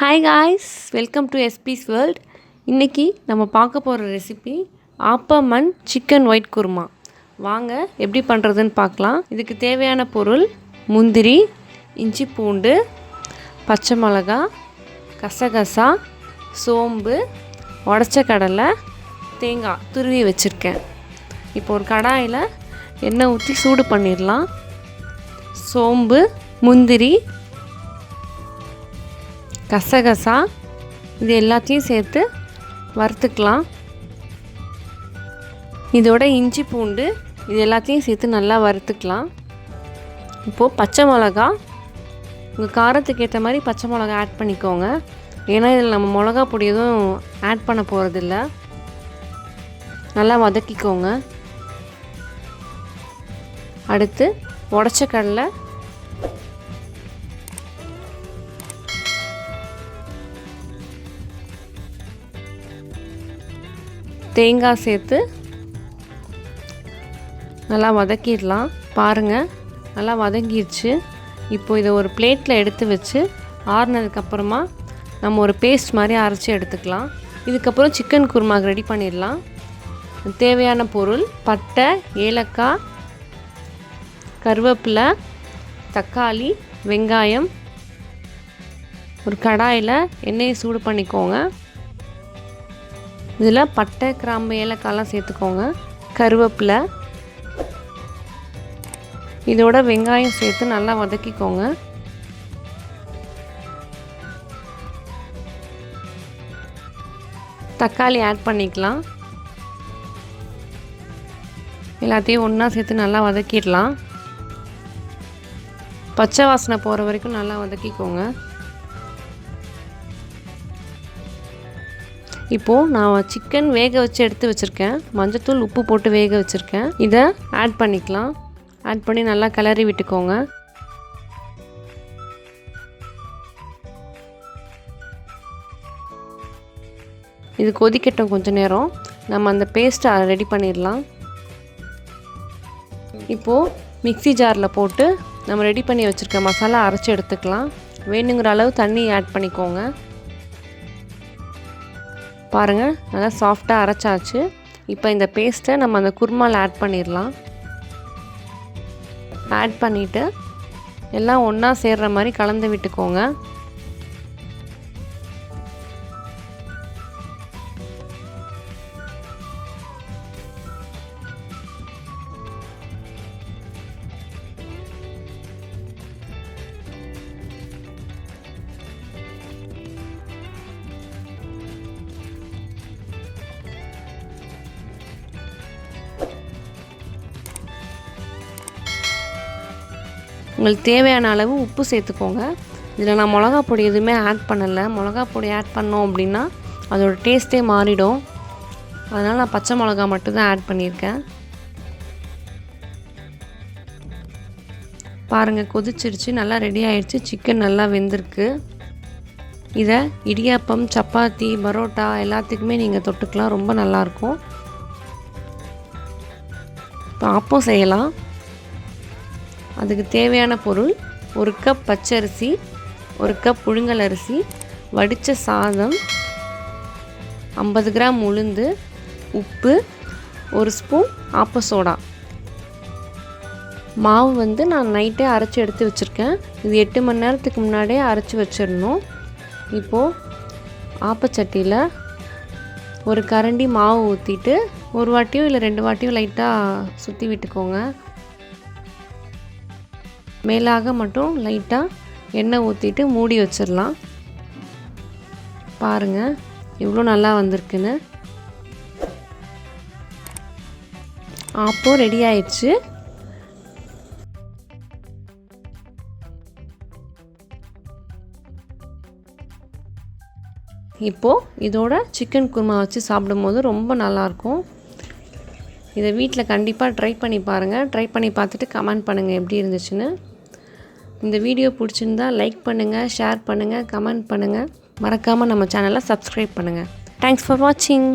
Hi guys, welcome to SP's World. இன்னைக்கு நம்ம பார்க்க போகிற recipe appam and chicken white kurma. வாங்க எப்படி பண்ணுறதுன்னு பார்க்கலாம். இதுக்கு தேவையான பொருள் முந்திரி, இஞ்சி பூண்டு, பச்சை மிளகா, கசகசா, சோம்பு, உடைச்ச கடலை, தேங்காய் துருவி வச்சுருக்கேன். இப்போ ஒரு கடாயில் எண்ணெய் ஊற்றி சூடு பண்ணிடலாம். சோம்பு, முந்திரி, கசகசா இது எல்லாத்தையும் சேர்த்து வறுத்துக்கலாம். இதோட இஞ்சி பூண்டு இது எல்லாத்தையும் சேர்த்து நல்லா வறுத்துக்கலாம். இப்போது பச்சை மிளகா, உங்கள் காரத்துக்கு ஏற்ற மாதிரி பச்சை மிளகா ஆட் பண்ணிக்கோங்க. ஏன்னா இதில் நம்ம மிளகா பொடி எதுவும் ஆட் பண்ண போகிறதில்ல. நல்லா வதக்கிக்கோங்க. அடுத்து உடைச்ச கடலை, தேங்காய் சேர்த்து நல்லா வதக்கிடலாம். பாருங்கள், நல்லா வதங்கிடுச்சு. இப்போ இதை ஒரு பிளேட்டில் எடுத்து வச்சு ஆறுனதுக்கப்புறமா நம்ம ஒரு பேஸ்ட் மாதிரி அரைச்சி எடுத்துக்கலாம். இதுக்கப்புறம் சிக்கன் குருமாக்கு ரெடி பண்ணிடலாம். தேவையான பொருள் பட்டை, ஏலக்காய், கருவேப்பிலை, தக்காளி, வெங்காயம். ஒரு கடாயில் எண்ணெயை சூடு பண்ணிக்கோங்க. இதில் பட்டை, கிராம்பு, ஏலக்காயெலாம் சேர்த்துக்கோங்க. கருவேப்பிலை, இதோட வெங்காயம் சேர்த்து நல்லா வதக்கிக்கோங்க. தக்காளி ஆட் பண்ணிக்கலாம். எல்லாத்தையும் ஒன்றா சேர்த்து நல்லா வதக்கிடலாம். பச்சை வாசனை போகிற வரைக்கும் நல்லா வதக்கிக்கோங்க. இப்போது நான் சிக்கன் வேக வச்சு எடுத்து வச்சுருக்கேன். மஞ்சத்தூள், உப்பு போட்டு வேக வச்சுருக்கேன். இதை ஆட் பண்ணிக்கலாம். ஆட் பண்ணி நல்லா கிளறி விட்டுக்கோங்க. இது கொதிக்கட்டும் கொஞ்சம் நேரம். நம்ம அந்த பேஸ்ட்டை ரெடி பண்ணிடலாம். இப்போது மிக்ஸி ஜாரில் போட்டு நம்ம ரெடி பண்ணி வச்சுருக்க மசாலா அரைச்சி எடுத்துக்கலாம். வேணுங்கிற அளவு தண்ணி ஆட் பண்ணிக்கோங்க. பாருங்கள், நல்லா சாஃப்டாக அரைச்சாச்சு. இப்போ இந்த பேஸ்ட்டை நம்ம அந்த குருமாவில் ஆட் பண்ணிடலாம். ஆட் பண்ணிவிட்டு எல்லாம் ஒன்றா சேர்கிற மாதிரி கலந்து விட்டுக்கோங்க. உங்களுக்கு தேவையான அளவு உப்பு சேர்த்துக்கோங்க. இதில் நான் மிளகா பொடி எதுவுமே ஆட் பண்ணலை. மிளகா பொடி ஆட் பண்ணோம் அப்படின்னா அதோடய டேஸ்ட்டே மாறிடும். அதனால் நான் பச்சை மிளகா மட்டும்தான் ஆட் பண்ணியிருக்கேன். பாருங்கள், கொதிச்சிருச்சு, நல்லா ரெடி ஆகிடுச்சு. சிக்கன் நல்லா வெந்திருக்கு. இதை இடியாப்பம், சப்பாத்தி, பரோட்டா எல்லாத்துக்குமே நீங்கள் தொட்டுக்கலாம். ரொம்ப நல்லாயிருக்கும். இப்போ ஆப்பம் செய்யலாம். அதுக்கு தேவையான பொருள் ஒரு கப் பச்சரிசி, ஒரு கப் புழுங்கல் அரிசி, வடித்த சாதம், 50 கிராம் உளுந்து, உப்பு, ஒரு ஸ்பூன் ஆப்ப சோடா. மாவு நான் நைட்டே அரைச்சி எடுத்து வச்சுருக்கேன். இது 8 மணி நேரத்துக்கு முன்னாடியே அரைச்சி வச்சிடணும். இப்போது ஆப்பச்சட்டியில் ஒரு கரண்டி மாவு ஊற்றிட்டு ஒரு வாட்டியோ இல்லை 2 வாட்டியோ லைட்டாக சுற்றி விட்டுக்கோங்க. மேலாக மட்டும் லைட்டாக எண்ணெய் ஊற்றிட்டு மூடி வச்சிடலாம். பாருங்கள், இவ்வளோ நல்லா வந்திருக்குன்னு. ஆப்பம் ரெடி ஆயிடுச்சு. இப்போது இதோட சிக்கன் குருமா வச்சு சாப்பிடும்போது ரொம்ப நல்லாயிருக்கும். இதை வீட்டில் கண்டிப்பாக ட்ரை பண்ணி பாருங்கள். ட்ரை பண்ணி பார்த்துட்டு கமெண்ட் பண்ணுங்கள் எப்படி இருந்துச்சுன்னு. இந்த வீடியோ பிடிச்சிருந்தா லைக் பண்ணுங்கள், ஷேர் பண்ணுங்கள், கமெண்ட் பண்ணுங்கள். மறக்காமல் நம்ம சேனலை சப்ஸ்கிரைப் பண்ணுங்கள். தேங்க்ஸ் ஃபார் வாட்சிங்.